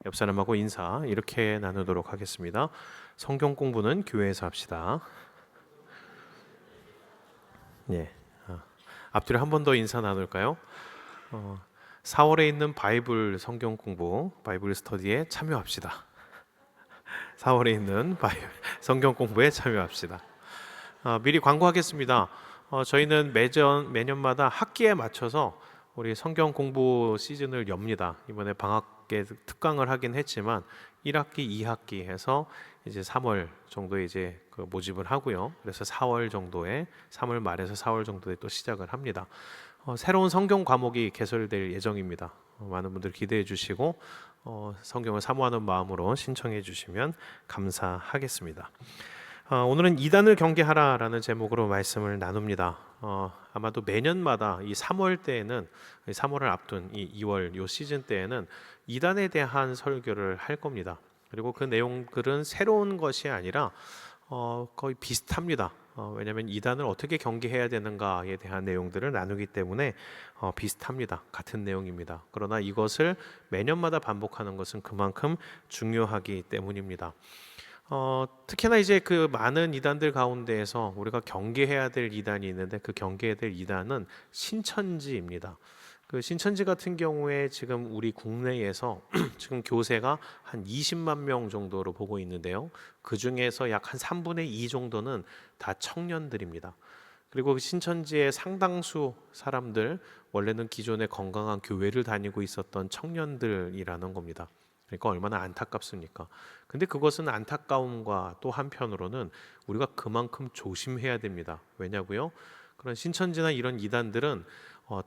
옆 사람하고 인사 이렇게 나누도록 하겠습니다. 성경 공부는 교회에서 합시다. 예. 앞뒤로 한 번 더 인사 나눌까요? 4월에 있는 바이블 성경 공부, 바이블 스터디에 참여합시다. 4월에 있는 성경 공부에 참여합시다. 미리 광고하겠습니다. 저희는 매년마다 학기에 맞춰서 우리 성경 공부 시즌을 엽니다. 이번에 방학에 특강을 하긴 했지만 1학기, 2학기 해서 이제 3월 정도에 이제 그 모집을 하고요. 그래서 4월 정도에 3월 말에서 4월 정도에 또 시작을 합니다. 새로운 성경 과목이 개설될 예정입니다. 많은 분들 기대해 주시고 성경을 사모하는 마음으로 신청해 주시면 감사하겠습니다. 오늘은 이단을 경계하라라는 제목으로 말씀을 나눕니다. 아마도 매년마다 이 3월 때에는 3월을 앞둔 이 2월 요 시즌 때에는 이단에 대한 설교를 할 겁니다. 그리고 그 내용들은 새로운 것이 아니라 거의 비슷합니다. 왜냐하면 이단을 어떻게 경계해야 되는가에 대한 내용들을 나누기 때문에 비슷합니다. 같은 내용입니다. 그러나 이것을 매년마다 반복하는 것은 그만큼 중요하기 때문입니다. 특히나 이제 그 많은 이단들 가운데에서 우리가 경계해야 될 이단이 있는데 그 경계해야 될 이단은 신천지입니다. 그 신천지 같은 경우에 지금 우리 국내에서 지금 교세가 한 20만 명 정도로 보고 있는데요. 그 중에서 약 한 3분의 2 정도는 다 청년들입니다. 그리고 그 신천지의 상당수 사람들 원래는 기존에 건강한 교회를 다니고 있었던 청년들이라는 겁니다. 그러니까 얼마나 안타깝습니까? 근데 그것은 안타까움과 또 한편으로는 우리가 그만큼 조심해야 됩니다. 왜냐고요? 그런 신천지나 이런 이단들은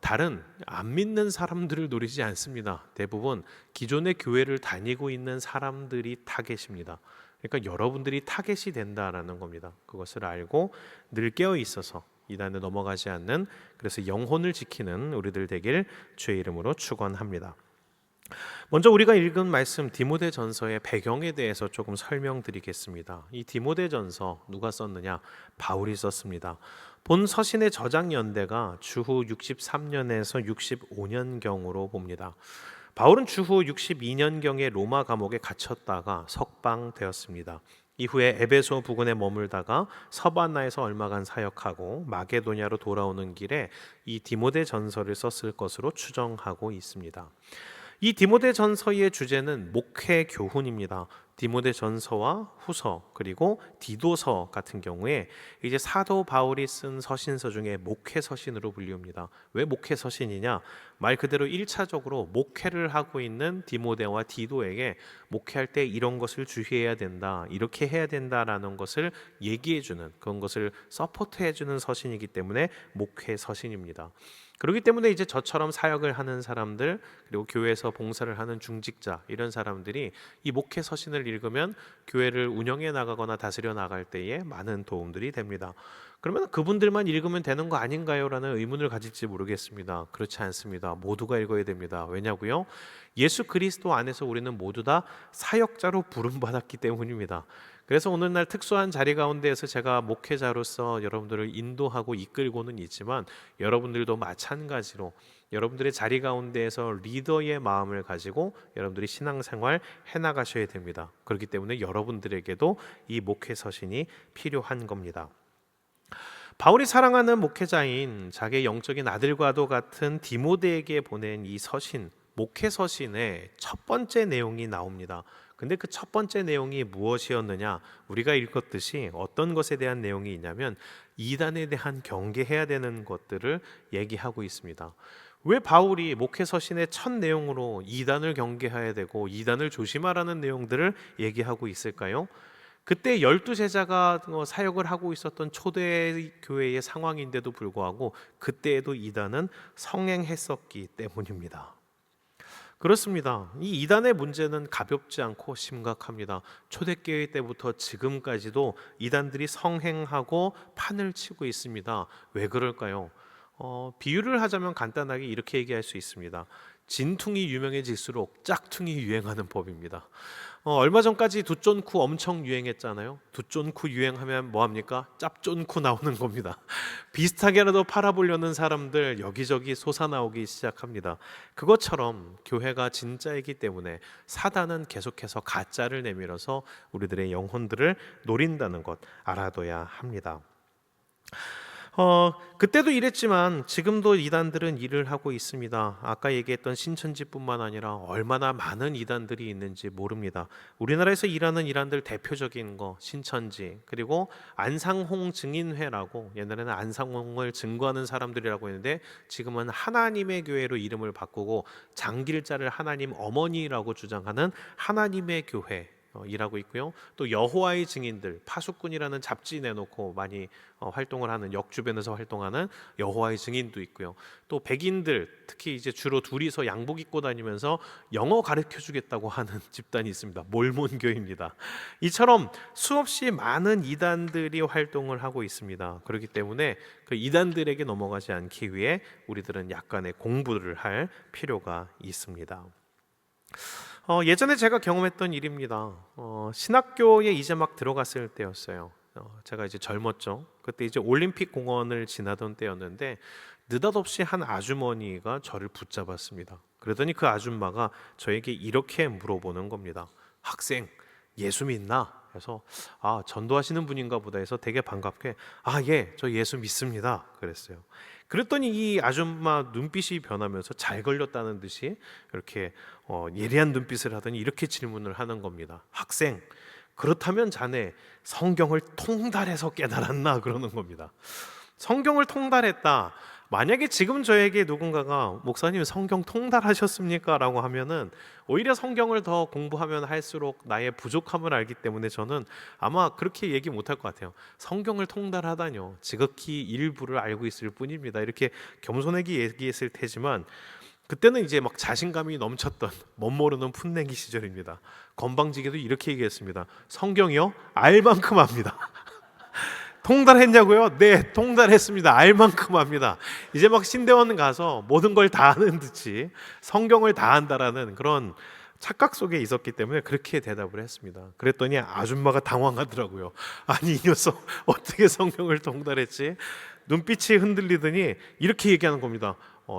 다른 안 믿는 사람들을 노리지 않습니다. 대부분 기존의 교회를 다니고 있는 사람들이 타겟입니다. 그러니까 여러분들이 타겟이 된다라는 겁니다. 그것을 알고 늘 깨어 있어서 이단에 넘어가지 않는, 그래서 영혼을 지키는 우리들 되길 주의 이름으로 축원합니다. 먼저 우리가 읽은 말씀 디모데전서의 배경에 대해서 조금 설명드리겠습니다. 이 디모데전서 누가 썼느냐? 바울이 썼습니다. 본 서신의 저작 연대가 주후 63년에서 65년경으로 봅니다. 바울은 주후 62년경에 로마 감옥에 갇혔다가 석방되었습니다. 이후에 에베소 부근에 머물다가 서바나에서 얼마간 사역하고 마게도냐로 돌아오는 길에 이 디모데전서를 썼을 것으로 추정하고 있습니다. 이 디모데전서의 주제는 목회 교훈입니다. 디모데전서와 후서 그리고 디도서 같은 경우에 이제 사도 바울이 쓴 서신서 중에 목회 서신으로 불립니다. 왜 목회 서신이냐? 말 그대로 1차적으로 목회를 하고 있는 디모데와 디도에게 목회할 때 이런 것을 주의해야 된다, 이렇게 해야 된다라는 것을 얘기해 주는, 그런 것을 서포트해 주는 서신이기 때문에 목회 서신입니다. 그렇기 때문에 이제 저처럼 사역을 하는 사람들, 그리고 교회에서 봉사를 하는 중직자, 이런 사람들이 이 목회 서신을 읽으면 교회를 운영해 나가거나 다스려 나갈 때에 많은 도움들이 됩니다. 그러면 그분들만 읽으면 되는 거 아닌가요? 라는 의문을 가질지 모르겠습니다. 그렇지 않습니다. 모두가 읽어야 됩니다. 왜냐고요? 예수 그리스도 안에서 우리는 모두 다 사역자로 부름받았기 때문입니다. 그래서 오늘날 특수한 자리 가운데에서 제가 목회자로서 여러분들을 인도하고 이끌고는 있지만 여러분들도 마찬가지로 여러분들의 자리 가운데에서 리더의 마음을 가지고 여러분들이 신앙생활 해나가셔야 됩니다. 그렇기 때문에 여러분들에게도 이 목회 서신이 필요한 겁니다. 바울이 사랑하는 목회자인 자기의 영적인 아들과도 같은 디모데에게 보낸 이 서신, 목회 서신의 첫 번째 내용이 나옵니다. 근데 그 첫 번째 내용이 무엇이었느냐? 우리가 읽었듯이 어떤 것에 대한 내용이 있냐면 이단에 대한 경계해야 되는 것들을 얘기하고 있습니다. 왜 바울이 목회 서신의 첫 내용으로 이단을 경계해야 되고 이단을 조심하라는 내용들을 얘기하고 있을까요? 그때 12제자가 사역을 하고 있었던 초대 교회의 상황인데도 불구하고 그때에도 이단은 성행했었기 때문입니다. 그렇습니다. 이 이단의 문제는 가볍지 않고 심각합니다. 초대교회 때부터 지금까지도 이단들이 성행하고 판을 치고 있습니다. 왜 그럴까요? 비유를 하자면 간단하게 이렇게 얘기할 수 있습니다. 진퉁이 유명해질수록 짝퉁이 유행하는 법입니다. 얼마 전까지 두쫀쿠 엄청 유행했잖아요. 두쫀쿠 유행하면 뭐합니까? 짭쫀쿠 나오는 겁니다. 비슷하게라도 팔아보려는 사람들 여기저기 솟아나오기 시작합니다. 그것처럼 교회가 진짜이기 때문에 사단은 계속해서 가짜를 내밀어서 우리들의 영혼들을 노린다는 것 알아둬야 합니다. 그때도 이랬지만 지금도 이단들은 일을 하고 있습니다. 아까 얘기했던 신천지뿐만 아니라 얼마나 많은 이단들이 있는지 모릅니다. 우리나라에서 일하는 이단들 대표적인 거 신천지, 그리고 안상홍 증인회라고, 옛날에는 안상홍을 증거하는 사람들이라고 했는데 지금은 하나님의 교회로 이름을 바꾸고 장길자를 하나님 어머니라고 주장하는 하나님의 교회 일하고 있고요. 또 여호와의 증인들, 파수꾼이라는 잡지 내놓고 많이 활동을 하는, 역 주변에서 활동하는 여호와의 증인도 있고요. 또 백인들, 특히 이제 주로 둘이서 양복 입고 다니면서 영어 가르쳐 주겠다고 하는 집단이 있습니다. 몰몬교입니다. 이처럼 수없이 많은 이단들이 활동을 하고 있습니다. 그렇기 때문에 그 이단들에게 넘어가지 않기 위해 우리들은 약간의 공부를 할 필요가 있습니다. 예전에 제가 경험했던 일입니다. 신학교에 이제 막 들어갔을 때였어요. 제가 이제 젊었죠. 그때 이제 올림픽 공원을 지나던 때였는데 느닷없이 한 아주머니가 저를 붙잡았습니다. 그러더니 그 아줌마가 저에게 이렇게 물어보는 겁니다. 학생, 예수 믿나? 그래서 전도하시는 분인가 보다 해서 되게 반갑게 예, 저 예수 믿습니다. 그랬어요. 그랬더니 이 아줌마 눈빛이 변하면서 잘 걸렸다는 듯이 이렇게 예리한 눈빛을 하더니 이렇게 질문을 하는 겁니다. 학생, 그렇다면 자네 성경을 통달해서 깨달았나? 그러는 겁니다. 성경을 통달했다. 만약에 지금 저에게 누군가가 목사님 성경 통달하셨습니까? 라고 하면은 오히려 성경을 더 공부하면 할수록 나의 부족함을 알기 때문에 저는 아마 그렇게 얘기 못할 것 같아요. 성경을 통달하다뇨. 지극히 일부를 알고 있을 뿐입니다. 이렇게 겸손하게 얘기했을 테지만 그때는 이제 막 자신감이 넘쳤던 멋모르는 풋내기 시절입니다. 건방지게도 이렇게 얘기했습니다. 성경이요? 알 만큼 압니다. 통달했냐고요? 네, 통달했습니다. 알 만큼 합니다. 이제 막 신대원 가서 모든 걸 다 아는 듯이 성경을 다 안다라는 그런 착각 속에 있었기 때문에 그렇게 대답을 했습니다. 그랬더니 아줌마가 당황하더라고요. 아니, 이 녀석 어떻게 성경을 통달했지? 눈빛이 흔들리더니 이렇게 얘기하는 겁니다.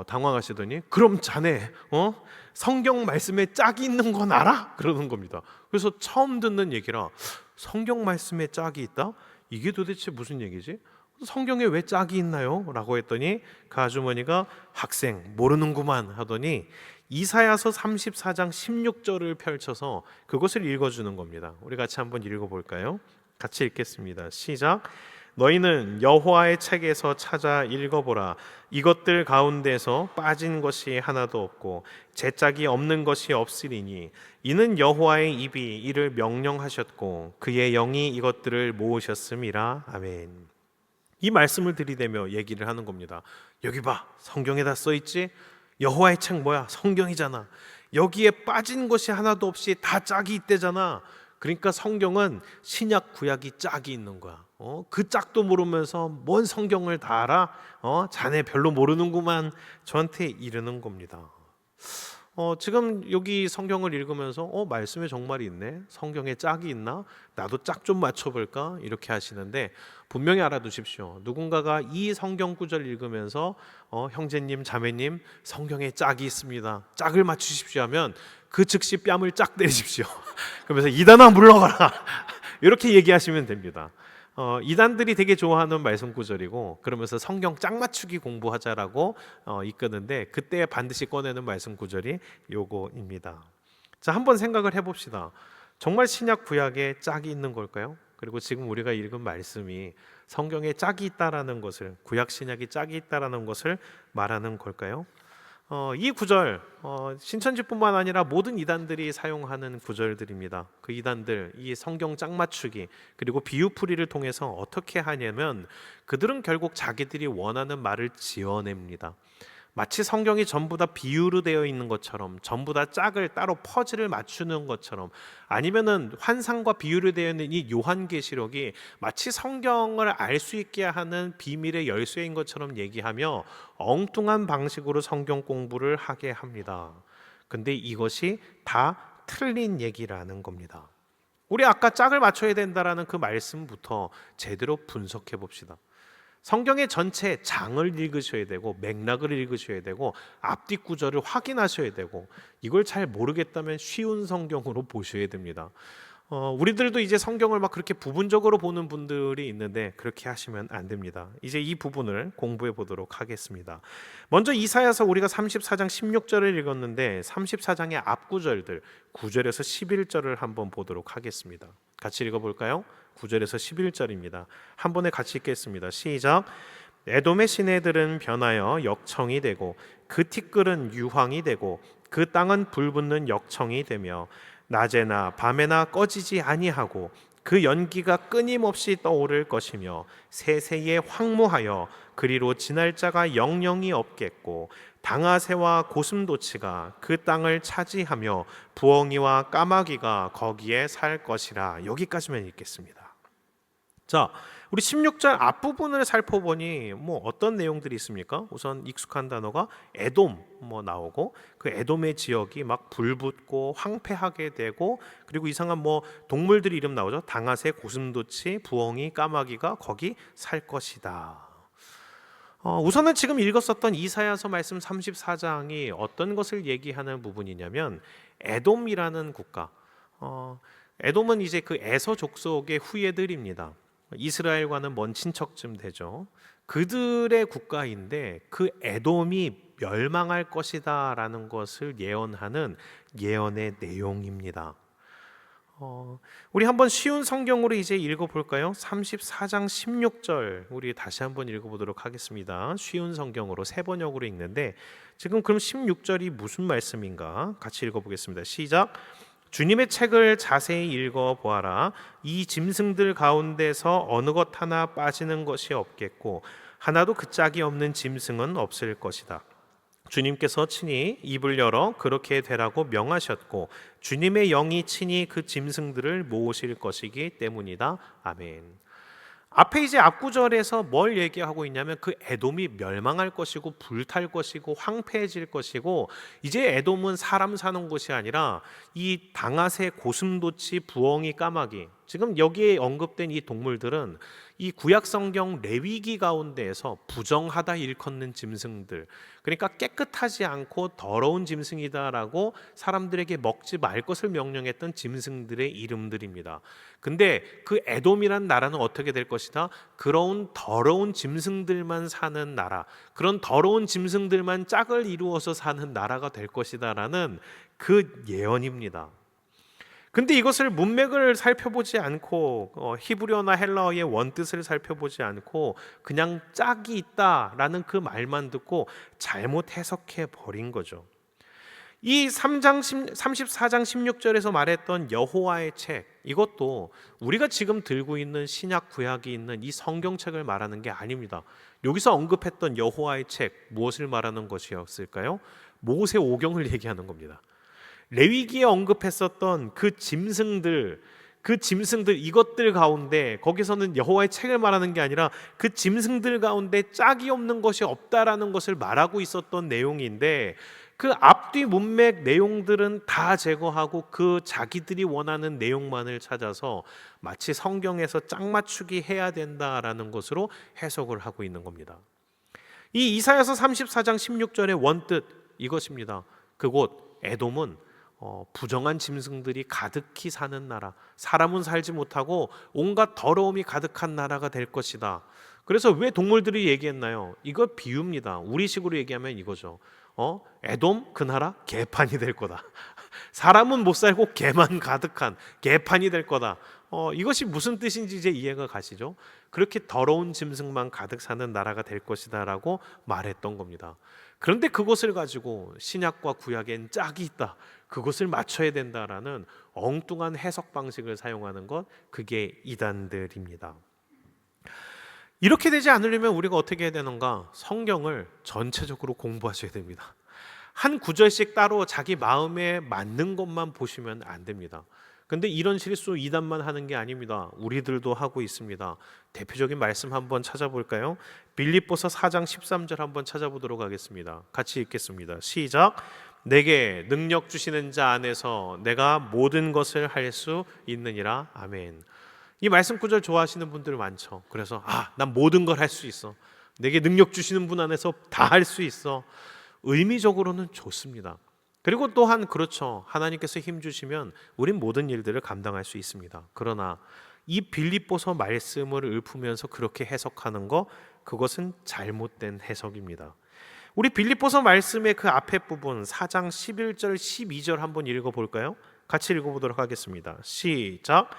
당황하시더니 그럼 자네 성경 말씀에 짝이 있는 건 알아? 그러는 겁니다. 그래서 처음 듣는 얘기라 성경 말씀에 짝이 있다? 이게 도대체 무슨 얘기지? 성경에 왜 짝이 있나요? 라고 했더니 그 아주머니가 학생 모르는구만 하더니 이사야서 34장 16절을 펼쳐서 그것을 읽어주는 겁니다. 우리 같이 한번 읽어볼까요? 같이 읽겠습니다. 시작. 너희는 여호와의 책에서 찾아 읽어보라. 이것들 가운데서 빠진 것이 하나도 없고 제짝이 없는 것이 없으리니 이는 여호와의 입이 이를 명령하셨고 그의 영이 이것들을 모으셨음이라. 아멘. 이 말씀을 들이대며 얘기를 하는 겁니다. 여기 봐, 성경에 다 써있지? 여호와의 책 뭐야? 성경이잖아. 여기에 빠진 것이 하나도 없이 다 짝이 있대잖아. 그러니까 성경은 신약 구약이 짝이 있는 거야. 그 짝도 모르면서 뭔 성경을 다 알아? 자네 별로 모르는구만. 저한테 이르는 겁니다. 지금 여기 성경을 읽으면서 말씀에 정말 있네. 성경에 짝이 있나? 나도 짝 좀 맞춰볼까? 이렇게 하시는데 분명히 알아두십시오. 누군가가 이 성경 구절 읽으면서 형제님, 자매님, 성경에 짝이 있습니다. 짝을 맞추십시오 하면 그 즉시 뺨을 짝 때리십시오. 그러면서 이단아 물러가라. 이렇게 얘기하시면 됩니다. 이단들이 되게 좋아하는 말씀 구절이고 그러면서 성경 짝 맞추기 공부하자라고 이끄는데 그때 반드시 꺼내는 말씀 구절이 요거입니다. 자, 한번 생각을 해봅시다. 정말 신약 구약에 짝이 있는 걸까요? 그리고 지금 우리가 읽은 말씀이 성경에 짝이 있다라는 것을, 구약 신약이 짝이 있다라는 것을 말하는 걸까요? 이 구절 신천지뿐만 아니라 모든 이단들이 사용하는 구절들입니다. 그 이단들 이 성경 짝 맞추기 그리고 비유풀이를 통해서 어떻게 하냐면 그들은 결국 자기들이 원하는 말을 지어냅니다. 마치 성경이 전부 다 비유로 되어 있는 것처럼, 전부 다 짝을 따로 퍼즐을 맞추는 것처럼, 아니면은 환상과 비유로 되어 있는 이 요한계시록이 마치 성경을 알 수 있게 하는 비밀의 열쇠인 것처럼 얘기하며 엉뚱한 방식으로 성경 공부를 하게 합니다. 근데 이것이 다 틀린 얘기라는 겁니다. 우리 아까 짝을 맞춰야 된다라는 그 말씀부터 제대로 분석해 봅시다. 성경의 전체 장을 읽으셔야 되고 맥락을 읽으셔야 되고 앞뒤 구절을 확인하셔야 되고, 이걸 잘 모르겠다면 쉬운 성경으로 보셔야 됩니다. 우리들도 이제 성경을 막 그렇게 부분적으로 보는 분들이 있는데 그렇게 하시면 안 됩니다. 이제 이 부분을 공부해 보도록 하겠습니다. 먼저 이사야서 우리가 34장 16절을 읽었는데 34장의 앞구절들 9절에서 11절을 한번 보도록 하겠습니다. 같이 읽어볼까요? 9절에서 11절입니다. 한 번에 같이 읽겠습니다. 시작. 에돔의 시내들은 변하여 역청이 되고 그 티끌은 유황이 되고 그 땅은 불붙는 역청이 되며 낮에나 밤에나 꺼지지 아니하고 그 연기가 끊임없이 떠오를 것이며 세세에 황무하여 그리로 지날 자가 영영이 없겠고 당아새와 고슴도치가 그 땅을 차지하며 부엉이와 까마귀가 거기에 살 것이라. 여기까지만 읽겠습니다. 자, 우리 16절 앞부분을 살펴보니 어떤 내용들이 있습니까? 우선 익숙한 단어가 에돔 나오고, 그 에돔의 지역이 막 불붙고 황폐하게 되고, 그리고 이상한 동물들 이름 나오죠. 당아새, 고슴도치, 부엉이, 까마귀가 거기 살 것이다. 우선은 지금 읽었었던 이사야서 말씀 34장이 어떤 것을 얘기하는 부분이냐면 에돔이라는 국가, 에돔은 이제 그 에서 족속의 후예들입니다. 이스라엘과는 먼 친척쯤 되죠. 그들의 국가인데 그 에돔이 멸망할 것이다 라는 것을 예언하는 예언의 내용입니다. 우리 한번 쉬운 성경으로 이제 읽어볼까요? 34장 16절 우리 다시 한번 읽어보도록 하겠습니다. 쉬운 성경으로 새 번역으로 읽는데 지금 그럼 16절이 무슨 말씀인가 같이 읽어보겠습니다. 시작. 주님의 책을 자세히 읽어보아라. 이 짐승들 가운데서 어느 것 하나 빠지는 것이 없겠고 하나도 그 짝이 없는 짐승은 없을 것이다. 주님께서 친히 입을 열어 그렇게 되라고 명하셨고 주님의 영이 친히 그 짐승들을 모으실 것이기 때문이다. 아멘. 앞에 이제 앞구절에서 뭘 얘기하고 있냐면 그 에돔이 멸망할 것이고 불탈 것이고 황폐해질 것이고, 이제 에돔은 사람 사는 곳이 아니라 이 당아새, 고슴도치, 부엉이, 까마귀, 지금 여기에 언급된 이 동물들은 이 구약 성경 레위기 가운데에서 부정하다 일컫는 짐승들, 그러니까 깨끗하지 않고 더러운 짐승이다라고 사람들에게 먹지 말 것을 명령했던 짐승들의 이름들입니다. 근데 그 에돔이란 나라는 어떻게 될 것이다? 그런 더러운 짐승들만 사는 나라, 그런 더러운 짐승들만 짝을 이루어서 사는 나라가 될 것이다라는 그 예언입니다. 근데 이것을 문맥을 살펴보지 않고 히브리어나 헬라어의 원뜻을 살펴보지 않고 그냥 짝이 있다라는 그 말만 듣고 잘못 해석해 버린 거죠. 이 34장 16절에서 말했던 여호와의 책, 이것도 우리가 지금 들고 있는 신약 구약이 있는 이 성경책을 말하는 게 아닙니다. 여기서 언급했던 여호와의 책, 무엇을 말하는 것이었을까요? 모세 오경을 얘기하는 겁니다. 레위기에 언급했었던 그 짐승들 이것들 가운데, 거기서는 여호와의 책을 말하는 게 아니라 그 짐승들 가운데 짝이 없는 것이 없다라는 것을 말하고 있었던 내용인데, 그 앞뒤 문맥 내용들은 다 제거하고 그 자기들이 원하는 내용만을 찾아서 마치 성경에서 짝 맞추기 해야 된다라는 것으로 해석을 하고 있는 겁니다. 이 이사야서 34장 16절의 원뜻 이것입니다. 그곳 에돔은 부정한 짐승들이 가득히 사는 나라, 사람은 살지 못하고 온갖 더러움이 가득한 나라가 될 것이다. 그래서 왜 동물들이 얘기했나요? 이거 비유입니다. 우리식으로 얘기하면 이거죠. 에돔 그 나라 개판이 될 거다. 사람은 못 살고 개만 가득한 개판이 될 거다. 이것이 무슨 뜻인지 이제 이해가 가시죠? 그렇게 더러운 짐승만 가득 사는 나라가 될 것이다라고 말했던 겁니다. 그런데 그것을 가지고 신약과 구약엔 짝이 있다, 그것을 맞춰야 된다라는 엉뚱한 해석 방식을 사용하는 것, 그게 이단들입니다. 이렇게 되지 않으려면 우리가 어떻게 해야 되는가? 성경을 전체적으로 공부하셔야 됩니다. 한 구절씩 따로 자기 마음에 맞는 것만 보시면 안 됩니다. 근데 이런 실수 이단만 하는 게 아닙니다. 우리들도 하고 있습니다. 대표적인 말씀 한번 찾아볼까요? 빌립보서 4장 13절 한번 찾아보도록 하겠습니다. 같이 읽겠습니다. 시작. 내게 능력 주시는 자 안에서 내가 모든 것을 할 수 있느니라. 아멘. 이 말씀 구절 좋아하시는 분들 많죠. 그래서 난 모든 걸 할 수 있어. 내게 능력 주시는 분 안에서 다 할 수 있어. 의미적으로는 좋습니다. 그리고 또한 그렇죠. 하나님께서 힘 주시면 우린 모든 일들을 감당할 수 있습니다. 그러나 이 빌립보서 말씀을 읊으면서 그렇게 해석하는 거, 그것은 잘못된 해석입니다. 우리 빌립보서 말씀의 그 앞에 부분 4장 11절 12절 한번 읽어볼까요? 같이 읽어보도록 하겠습니다. 시작.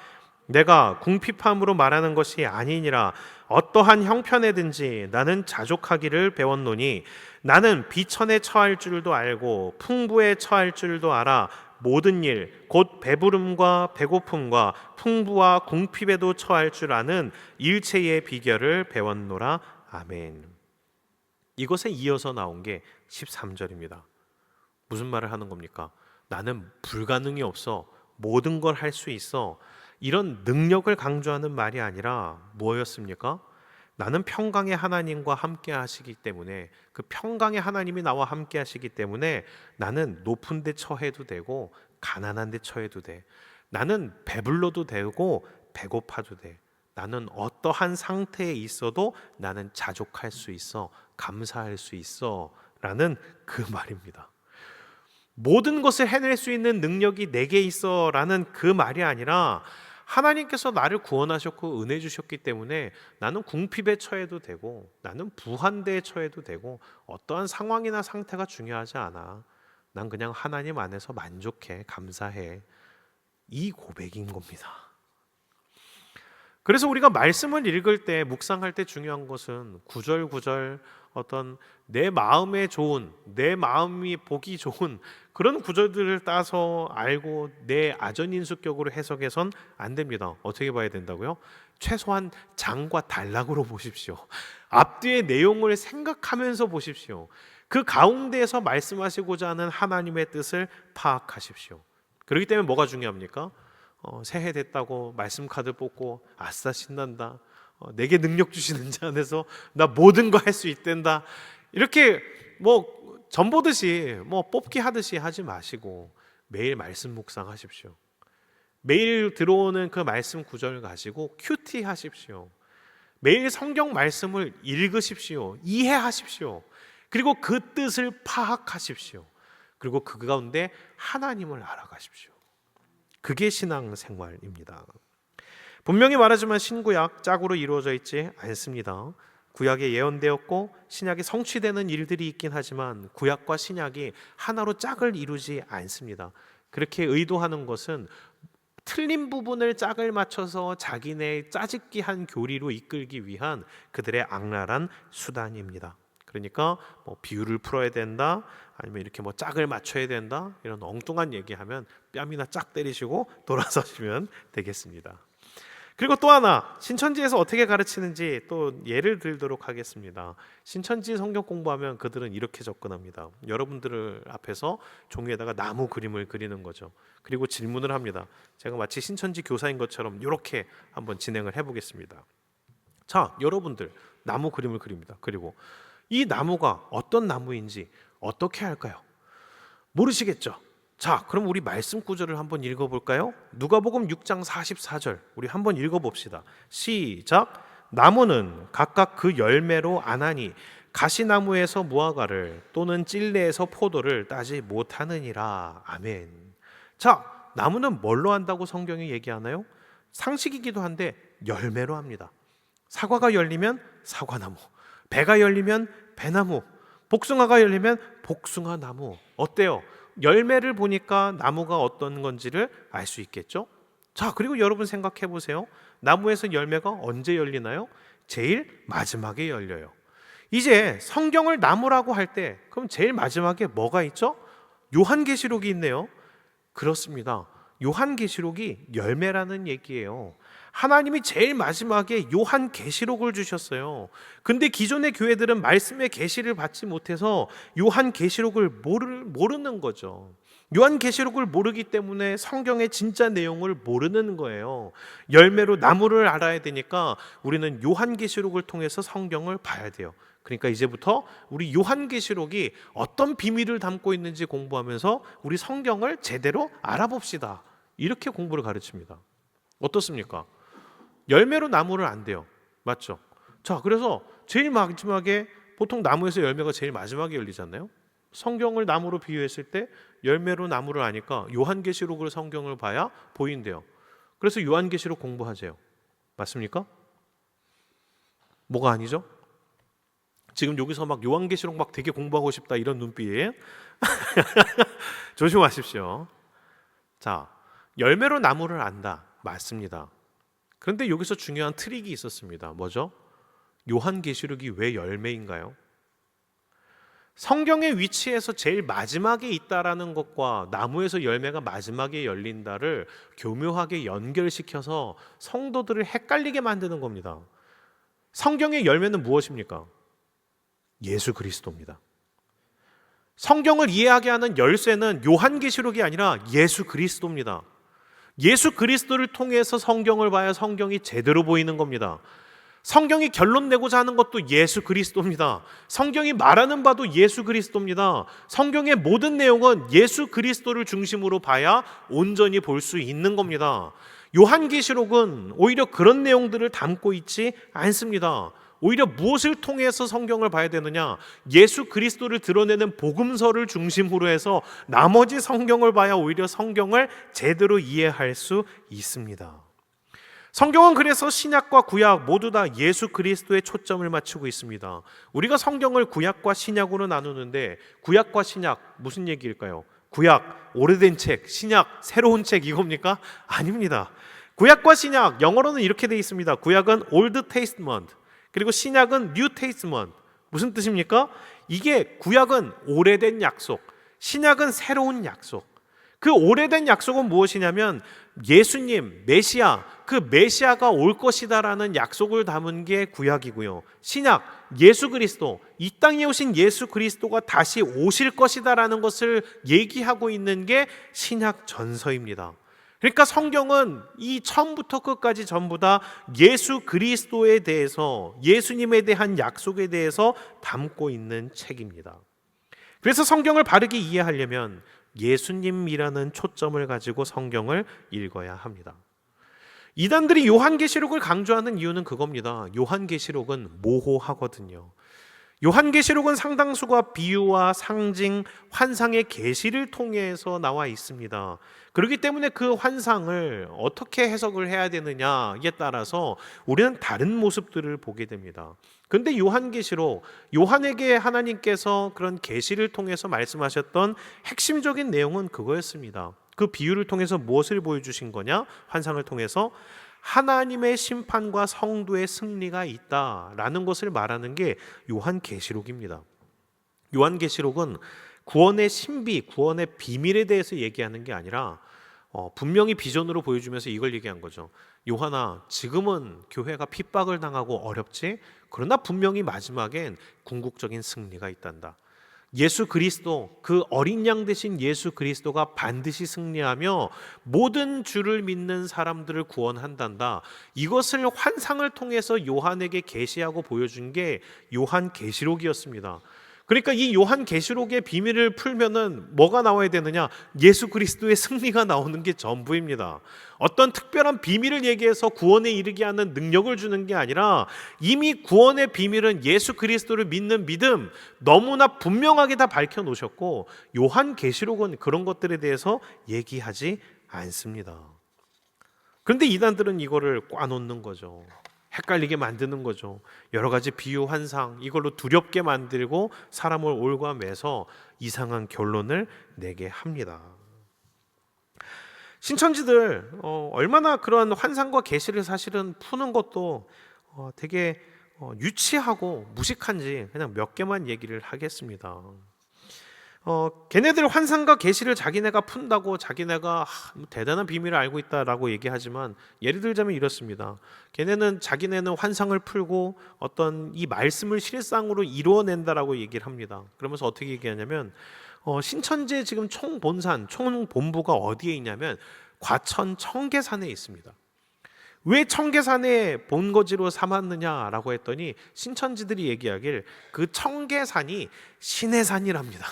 내가 궁핍함으로 말하는 것이 아니니라. 어떠한 형편에든지 나는 자족하기를 배웠노니 나는 비천에 처할 줄도 알고 풍부에 처할 줄도 알아. 모든 일 곧 배부름과 배고픔과 풍부와 궁핍에도 처할 줄 아는 일체의 비결을 배웠노라. 아멘. 이것에 이어서 나온 게 13절입니다. 무슨 말을 하는 겁니까? 나는 불가능이 없어. 모든 걸 할 수 있어. 이런 능력을 강조하는 말이 아니라 뭐였습니까? 나는 평강의 하나님과 함께 하시기 때문에, 그 평강의 하나님이 나와 함께 하시기 때문에 나는 높은 데 처해도 되고 가난한 데 처해도 돼. 나는 배불러도 되고 배고파도 돼. 나는 어떠한 상태에 있어도 나는 자족할 수 있어. 감사할 수 있어. 라는 그 말입니다. 모든 것을 해낼 수 있는 능력이 내게 있어 라는 그 말이 아니라, 하나님께서 나를 구원하셨고 은혜 주셨기 때문에 나는 궁핍에 처해도 되고 나는 부한대에 처해도 되고 어떠한 상황이나 상태가 중요하지 않아. 난 그냥 하나님 안에서 만족해, 감사해. 이 고백인 겁니다. 그래서 우리가 말씀을 읽을 때, 묵상할 때 중요한 것은 구절구절 어떤 내 마음에 좋은, 내 마음이 보기 좋은 그런 구절들을 따서 알고 내 아전인수격으로 해석해선 안 됩니다. 어떻게 봐야 된다고요? 최소한 장과 단락으로 보십시오. 앞뒤의 내용을 생각하면서 보십시오. 그 가운데에서 말씀하시고자 하는 하나님의 뜻을 파악하십시오. 그렇기 때문에 뭐가 중요합니까? 새해 됐다고 말씀 카드 뽑고 아싸 신난다. 내게 능력 주시는 자 안에서 나 모든 거 할 수 있단다. 이렇게 전 보듯이 뽑기 하듯이 하지 마시고 매일 말씀 묵상하십시오. 매일 들어오는 그 말씀 구절 가지고 큐티 하십시오. 매일 성경 말씀을 읽으십시오. 이해하십시오. 그리고 그 뜻을 파악하십시오. 그리고 그 가운데 하나님을 알아가십시오. 그게 신앙생활입니다. 분명히 말하지만 신구약 짝으로 이루어져 있지 않습니다. 구약에 예언되었고 신약에 성취되는 일들이 있긴 하지만 구약과 신약이 하나로 짝을 이루지 않습니다. 그렇게 의도하는 것은 틀린 부분을 짝을 맞춰서 자기네 짜집기한 교리로 이끌기 위한 그들의 악랄한 수단입니다. 그러니까 비유를 풀어야 된다, 아니면 이렇게 짝을 맞춰야 된다, 이런 엉뚱한 얘기하면 뺨이나 짝 때리시고 돌아서시면 되겠습니다. 그리고 또 하나, 신천지에서 어떻게 가르치는지 또 예를 들도록 하겠습니다. 신천지 성경 공부하면 그들은 이렇게 접근합니다. 여러분들 앞에서 종이에다가 나무 그림을 그리는 거죠. 그리고 질문을 합니다. 제가 마치 신천지 교사인 것처럼 이렇게 한번 진행을 해보겠습니다. 자, 여러분들 나무 그림을 그립니다. 그리고 이 나무가 어떤 나무인지 어떻게 할까요? 모르시겠죠? 자, 그럼 우리 말씀 구절을 한번 읽어볼까요? 누가복음 6장 44절 우리 한번 읽어봅시다. 시작. 나무는 각각 그 열매로 아나니 가시나무에서 무화과를 또는 찔레에서 포도를 따지 못하느니라. 아멘. 자, 나무는 뭘로 한다고 성경이 얘기하나요? 상식이기도 한데 열매로 합니다. 사과가 열리면 사과나무, 배가 열리면 배나무, 복숭아가 열리면 복숭아나무. 어때요? 열매를 보니까 나무가 어떤 건지를 알 수 있겠죠? 자, 그리고 여러분 생각해 보세요. 나무에서 열매가 언제 열리나요? 제일 마지막에 열려요. 이제 성경을 나무라고 할 때 그럼 제일 마지막에 뭐가 있죠? 요한계시록이 있네요. 그렇습니다. 요한계시록이 열매라는 얘기예요. 하나님이 제일 마지막에 요한계시록을 주셨어요. 근데 기존의 교회들은 말씀의 계시를 받지 못해서 요한계시록을 모르는 거죠. 요한계시록을 모르기 때문에 성경의 진짜 내용을 모르는 거예요. 열매로 나무를 알아야 되니까 우리는 요한계시록을 통해서 성경을 봐야 돼요. 그러니까 이제부터 우리 요한계시록이 어떤 비밀을 담고 있는지 공부하면서 우리 성경을 제대로 알아봅시다. 이렇게 공부를 가르칩니다. 어떻습니까? 열매로 나무를 안 돼요. 맞죠? 자, 그래서 제일 마지막에 보통 나무에서 열매가 제일 마지막에 열리잖아요. 성경을 나무로 비유했을 때 열매로 나무를 아니까 요한계시록으로 성경을 봐야 보인대요. 그래서 요한계시록 공부하세요. 맞습니까? 뭐가 아니죠? 지금 여기서 막 요한계시록 막 되게 공부하고 싶다 이런 눈빛 조심하십시오. 자, 열매로 나무를 안다. 맞습니다. 그런데 여기서 중요한 트릭이 있었습니다. 뭐죠? 요한계시록이 왜 열매인가요? 성경의 위치에서 제일 마지막에 있다라는 것과 나무에서 열매가 마지막에 열린다를 교묘하게 연결시켜서 성도들을 헷갈리게 만드는 겁니다. 성경의 열매는 무엇입니까? 예수 그리스도입니다. 성경을 이해하게 하는 열쇠는 요한계시록이 아니라 예수 그리스도입니다. 예수 그리스도를 통해서 성경을 봐야 성경이 제대로 보이는 겁니다. 성경이 결론 내고자 하는 것도 예수 그리스도입니다. 성경이 말하는 바도 예수 그리스도입니다. 성경의 모든 내용은 예수 그리스도를 중심으로 봐야 온전히 볼 수 있는 겁니다. 요한계시록은 오히려 그런 내용들을 담고 있지 않습니다. 오히려 무엇을 통해서 성경을 봐야 되느냐? 예수 그리스도를 드러내는 복음서를 중심으로 해서 나머지 성경을 봐야 오히려 성경을 제대로 이해할 수 있습니다. 성경은 그래서 신약과 구약 모두 다 예수 그리스도에 초점을 맞추고 있습니다. 우리가 성경을 구약과 신약으로 나누는데 구약과 신약 무슨 얘기일까요? 구약, 오래된 책, 신약, 새로운 책 이겁니까? 아닙니다. 구약과 신약, 영어로는 이렇게 되어 있습니다. 구약은 Old Testament, 그리고 신약은 New Testament. 무슨 뜻입니까? 이게 구약은 오래된 약속, 신약은 새로운 약속. 그 오래된 약속은 무엇이냐면 예수님, 메시아, 그 메시아가 올 것이다라는 약속을 담은 게 구약이고요. 신약, 예수 그리스도, 이 땅에 오신 예수 그리스도가 다시 오실 것이다라는 것을 얘기하고 있는 게 신약 전서입니다. 그러니까 성경은 이 처음부터 끝까지 전부 다 예수 그리스도에 대해서, 예수님에 대한 약속에 대해서 담고 있는 책입니다. 그래서 성경을 바르게 이해하려면 예수님이라는 초점을 가지고 성경을 읽어야 합니다. 이단들이 요한계시록을 강조하는 이유는 그겁니다. 요한계시록은 모호하거든요. 요한계시록은 상당수가 비유와 상징, 환상의 계시를 통해서 나와 있습니다. 그렇기 때문에 그 환상을 어떻게 해석을 해야 되느냐에 따라서 우리는 다른 모습들을 보게 됩니다. 그런데 요한계시록, 요한에게 하나님께서 그런 계시를 통해서 말씀하셨던 핵심적인 내용은 그거였습니다. 그 비유를 통해서 무엇을 보여주신 거냐? 환상을 통해서 하나님의 심판과 성도의 승리가 있다라는 것을 말하는 게 요한계시록입니다. 요한계시록은 구원의 신비, 구원의 비밀에 대해서 얘기하는 게 아니라 분명히 비전으로 보여주면서 이걸 얘기한 거죠. 요한아, 지금은 교회가 핍박을 당하고 어렵지? 그러나 분명히 마지막엔 궁극적인 승리가 있단다. 예수 그리스도, 그 어린 양 되신 예수 그리스도가 반드시 승리하며 모든 주를 믿는 사람들을 구원한단다. 이것을 환상을 통해서 요한에게 계시하고 보여준 게 요한계시록이었습니다. 그러니까 이 요한계시록의 비밀을 풀면은 뭐가 나와야 되느냐? 예수 그리스도의 승리가 나오는 게 전부입니다. 어떤 특별한 비밀을 얘기해서 구원에 이르게 하는 능력을 주는 게 아니라 이미 구원의 비밀은 예수 그리스도를 믿는 믿음 너무나 분명하게 다 밝혀 놓으셨고 요한계시록은 그런 것들에 대해서 얘기하지 않습니다. 그런데 이단들은 이거를 꽈놓는 거죠. 헷갈리게 만드는 거죠. 여러 가지 비유, 환상 이걸로 두렵게 만들고 사람을 올가매서 이상한 결론을 내게 합니다. 신천지들 얼마나 그런 환상과 계시를 사실은 푸는 것도 되게 유치하고 무식한지 그냥 몇 개만 얘기를 하겠습니다. 걔네들 환상과 계시를 자기네가 푼다고 자기네가 대단한 비밀을 알고 있다라고 얘기하지만, 예를 들자면 이렇습니다. 걔네는 자기네는 환상을 풀고 어떤 이 말씀을 실상으로 이루어낸다라고 얘기를 합니다. 그러면서 어떻게 얘기하냐면, 신천지의 지금 총본산, 총본부가 어디에 있냐면 과천 청계산에 있습니다. 왜 청계산에 본거지로 삼았느냐라고 했더니 신천지들이 얘기하길 그 청계산이 신의 산이랍니다.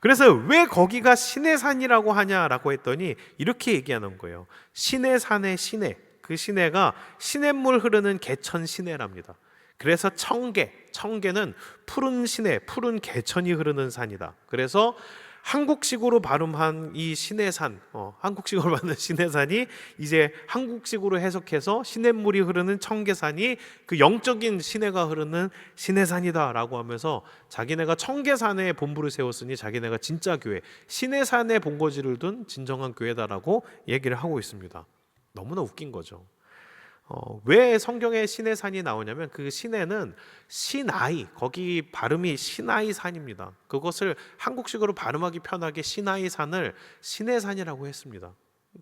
그래서 왜 거기가 신의 산이라고 하냐라고 했더니 이렇게 얘기하는 거예요. 신의 산의 신의, 그 신의가 시냇물 흐르는 개천 시내랍니다. 그래서 청계는 푸른 시내, 푸른 개천이 흐르는 산이다. 그래서 한국식으로 발음한 이 신해산, 한국식으로 발음한 신해산이 이제 한국식으로 해석해서 시냇물이 흐르는 청계산이 그 영적인 시내가 흐르는 신해산이다라고 하면서 자기네가 청계산에 본부를 세웠으니 자기네가 진짜 교회, 신해산에 본거지를 둔 진정한 교회다라고 얘기를 하고 있습니다. 너무나 웃긴 거죠. 왜 성경에 신해산이 나오냐면 그 신해는 시나이, 거기 발음이 시나이 산입니다. 그것을 한국식으로 발음하기 편하게 시나이 산을 신해산이라고 했습니다.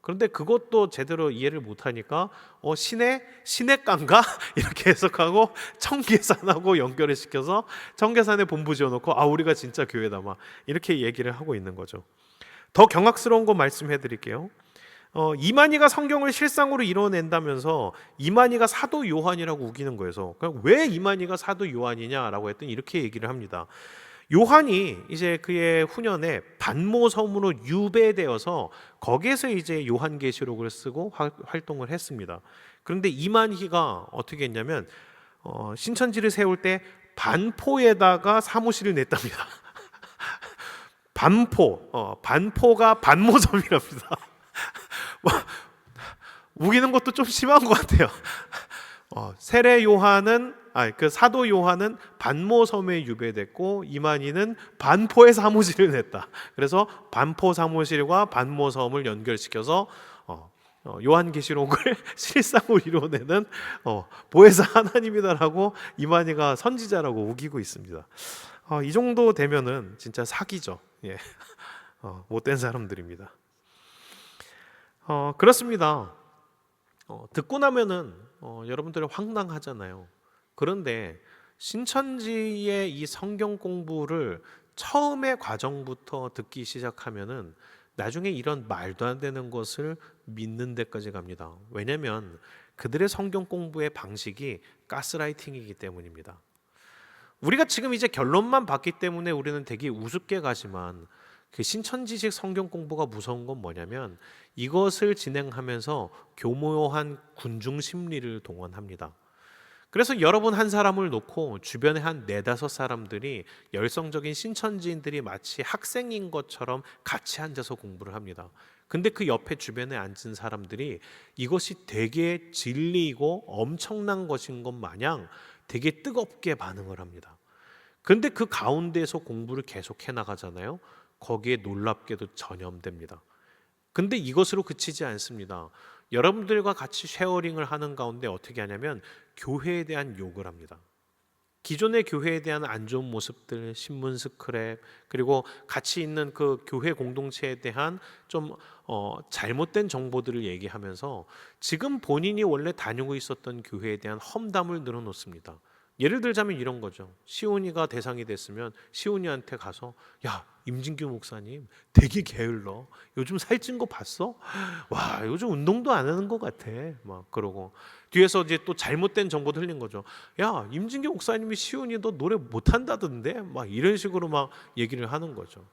그런데 그것도 제대로 이해를 못하니까 시내가인가? 이렇게 해석하고 청계산하고 연결을 시켜서 청계산에 본부 지어놓고 우리가 진짜 교회다 막 이렇게 얘기를 하고 있는 거죠. 더 경악스러운 거 말씀해 드릴게요. 이만희가 성경을 실상으로 이뤄낸다면서 이만희가 사도 요한이라고 우기는 거예요. 왜 이만희가 사도 요한이냐라고 했더니 이렇게 얘기를 합니다. 요한이 이제 그의 후년에 반모 섬으로 유배되어서 거기에서 이제 요한계시록을 쓰고 활동을 했습니다. 그런데 이만희가 어떻게 했냐면 신천지를 세울 때 반포에다가 사무실을 냈답니다. 반포가 반모섬이랍니다. 우기는 것도 좀 심한 것 같아요. 세례 요한은 그 사도 요한은 반모섬에 유배됐고 이만희는 반포에 사무실을 냈다. 그래서 반포 사무실과 반모섬을 연결시켜서 요한계시록을 실상으로 이루어내는 보혜사 하나님이다라고 이만희가 선지자라고 우기고 있습니다. 이 정도 되면은 진짜 사기죠. 예. 못된 사람들입니다. 그렇습니다. 듣고 나면은 여러분들은 황당하잖아요. 그런데 신천지의 이 성경 공부를 처음의 과정부터 듣기 시작하면은 나중에 이런 말도 안 되는 것을 믿는 데까지 갑니다. 왜냐하면 그들의 성경 공부의 방식이 가스라이팅이기 때문입니다. 우리가 지금 이제 결론만 봤기 때문에 우리는 되게 우습게 가지만 그 신천지식 성경 공부가 무서운 건 뭐냐면 이것을 진행하면서 교묘한 군중 심리를 동원합니다. 그래서 여러분 한 사람을 놓고 주변에 한 4-5 사람들이 열성적인 신천지인들이 마치 학생인 것처럼 같이 앉아서 공부를 합니다. 근데 그 옆에 주변에 앉은 사람들이 이것이 되게 진리이고 엄청난 것인 것 마냥 되게 뜨겁게 반응을 합니다. 그런데 그 가운데에서 공부를 계속해 나가잖아요. 거기에 놀랍게도 전염됩니다. 근데 이것으로 그치지 않습니다. 여러분들과 같이 쉐어링을 하는 가운데 어떻게 하냐면 교회에 대한 욕을 합니다. 기존의 교회에 대한 안 좋은 모습들, 신문 스크랩, 그리고 같이 있는 그 교회 공동체에 대한 좀 잘못된 정보들을 얘기하면서 지금 본인이 원래 다니고 있었던 교회에 대한 험담을 늘어놓습니다. 예를 들자면 이런 거죠. 시온이가 대상이 됐으면 시온이한테 가서 야, 임진규 목사님 되게 게을러. 요즘 살찐 거 봤어? 와, 요즘 운동도 안 하는 것 같아. 막 그러고 뒤에서 이제 또 잘못된 정보도 흘린 거죠. 야, 임진규 목사님이 시온이 너 노래 못 한다던데? 막 이런 식으로 막 얘기를 하는 거죠.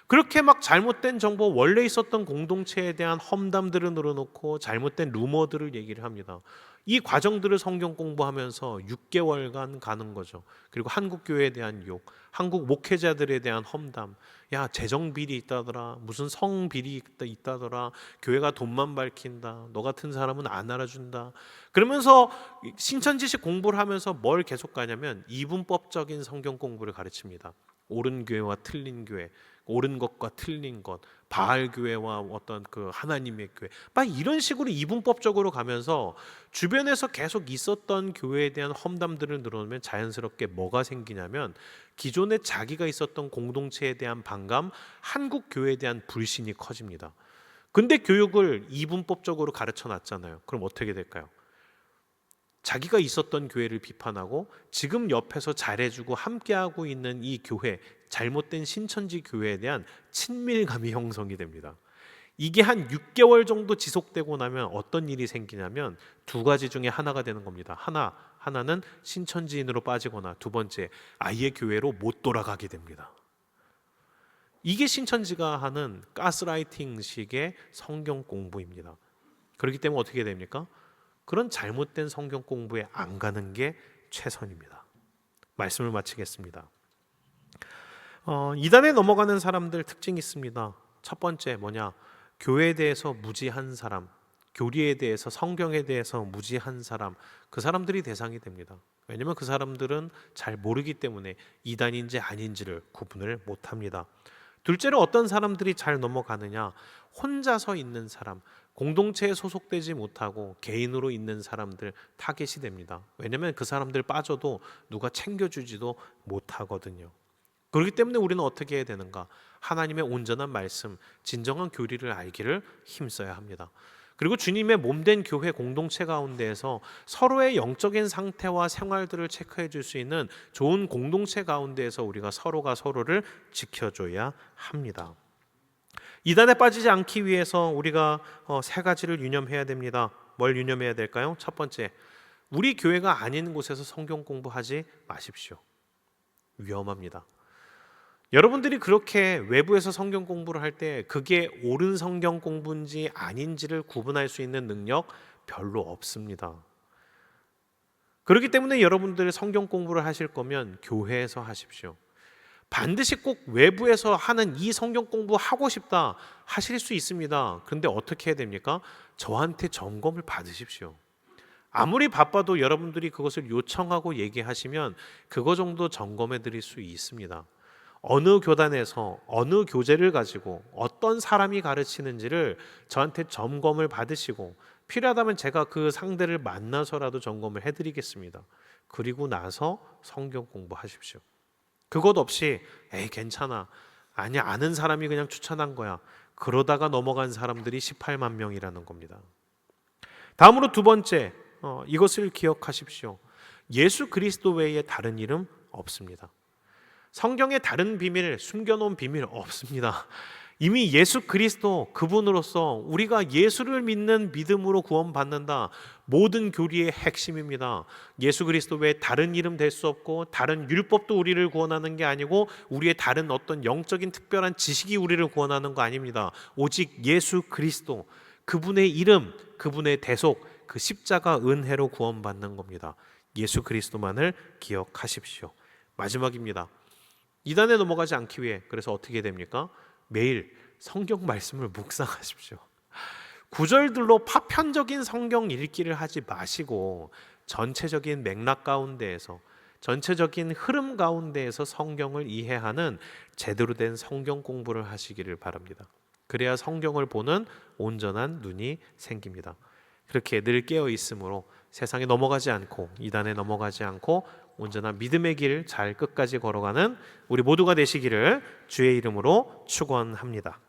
그렇게 막 잘못된 정보, 원래 있었던 공동체에 대한 험담들을 늘어놓고 잘못된 루머들을 얘기를 합니다. 이 과정들을 성경 공부하면서 6개월간 가는 거죠. 그리고 한국 교회에 대한 욕, 한국 목회자들에 대한 험담, 야, 재정 비리 있다더라, 무슨 성 비리 있다더라, 교회가 돈만 밝힌다, 너 같은 사람은 안 알아준다. 그러면서 신천지식 공부를 하면서 뭘 계속 가냐면 이분법적인 성경 공부를 가르칩니다. 옳은 교회와 틀린 교회, 옳은 것과 틀린 것, 바알 교회와 어떤 그 하나님의 교회, 막 이런 식으로 이분법적으로 가면서 주변에서 계속 있었던 교회에 대한 험담들을 늘어놓으면 자연스럽게 뭐가 생기냐면 기존에 자기가 있었던 공동체에 대한 반감, 한국 교회에 대한 불신이 커집니다. 근데 교육을 이분법적으로 가르쳐 놨잖아요. 그럼 어떻게 될까요? 자기가 있었던 교회를 비판하고 지금 옆에서 잘해주고 함께하고 있는 이 교회, 잘못된 신천지 교회에 대한 친밀감이 형성이 됩니다. 이게 한 6개월 정도 지속되고 나면 어떤 일이 생기냐면 두 가지 중에 하나가 되는 겁니다. 하나는 신천지인으로 빠지거나 두 번째, 아예 교회로 못 돌아가게 됩니다. 이게 신천지가 하는 가스라이팅식의 성경 공부입니다. 그렇기 때문에 어떻게 됩니까? 그런 잘못된 성경 공부에 안 가는 게 최선입니다. 말씀을 마치겠습니다. 이단에 넘어가는 사람들 특징이 있습니다. 첫 번째 뭐냐? 교회에 대해서 무지한 사람, 교리에 대해서, 성경에 대해서 무지한 사람, 그 사람들이 대상이 됩니다. 왜냐하면 그 사람들은 잘 모르기 때문에 이단인지 아닌지를 구분을 못합니다. 둘째로 어떤 사람들이 잘 넘어가느냐? 혼자서 있는 사람, 공동체에 소속되지 못하고 개인으로 있는 사람들 타겟이 됩니다. 왜냐하면 그 사람들 빠져도 누가 챙겨주지도 못하거든요. 그렇기 때문에 우리는 어떻게 해야 되는가? 하나님의 온전한 말씀, 진정한 교리를 알기를 힘써야 합니다. 그리고 주님의 몸된 교회 공동체 가운데에서 서로의 영적인 상태와 생활들을 체크해 줄 수 있는 좋은 공동체 가운데에서 우리가 서로가 서로를 지켜줘야 합니다. 이단에 빠지지 않기 위해서 우리가 세 가지를 유념해야 됩니다. 뭘 유념해야 될까요? 첫 번째, 우리 교회가 아닌 곳에서 성경 공부하지 마십시오. 위험합니다. 여러분들이 그렇게 외부에서 성경 공부를 할 때 그게 옳은 성경 공부인지 아닌지를 구분할 수 있는 능력 별로 없습니다. 그렇기 때문에 여러분들 성경 공부를 하실 거면 교회에서 하십시오. 반드시 꼭 외부에서 하는 이 성경 공부 하고 싶다 하실 수 있습니다. 그런데 어떻게 해야 됩니까? 저한테 점검을 받으십시오. 아무리 바빠도 여러분들이 그것을 요청하고 얘기하시면 그거 정도 점검해 드릴 수 있습니다. 어느 교단에서 어느 교재를 가지고 어떤 사람이 가르치는지를 저한테 점검을 받으시고 필요하다면 제가 그 상대를 만나서라도 점검을 해드리겠습니다. 그리고 나서 성경 공부하십시오. 그것 없이 에이 괜찮아, 아니 아는 사람이 그냥 추천한 거야, 그러다가 넘어간 사람들이 18만 명이라는 겁니다. 다음으로 두 번째, 이것을 기억하십시오. 예수 그리스도 외에 다른 이름 없습니다. 성경에 다른 비밀, 숨겨놓은 비밀 없습니다. 이미 예수 그리스도 그분으로서 우리가 예수를 믿는 믿음으로 구원받는다. 모든 교리의 핵심입니다. 예수 그리스도 외에 다른 이름 될 수 없고 다른 율법도 우리를 구원하는 게 아니고 우리의 다른 어떤 영적인 특별한 지식이 우리를 구원하는 거 아닙니다. 오직 예수 그리스도, 그분의 이름, 그분의 대속, 그 십자가 은혜로 구원받는 겁니다. 예수 그리스도만을 기억하십시오. 마지막입니다. 이단에 넘어가지 않기 위해 그래서 어떻게 됩니까? 매일 성경 말씀을 묵상하십시오. 구절들로 파편적인 성경 읽기를 하지 마시고 전체적인 맥락 가운데에서, 전체적인 흐름 가운데에서 성경을 이해하는 제대로 된 성경 공부를 하시기를 바랍니다. 그래야 성경을 보는 온전한 눈이 생깁니다. 그렇게 늘 깨어 있으므로 세상에 넘어가지 않고 이단에 넘어가지 않고 온전한 믿음의 길 잘 끝까지 걸어가는 우리 모두가 되시기를 주의 이름으로 축원합니다.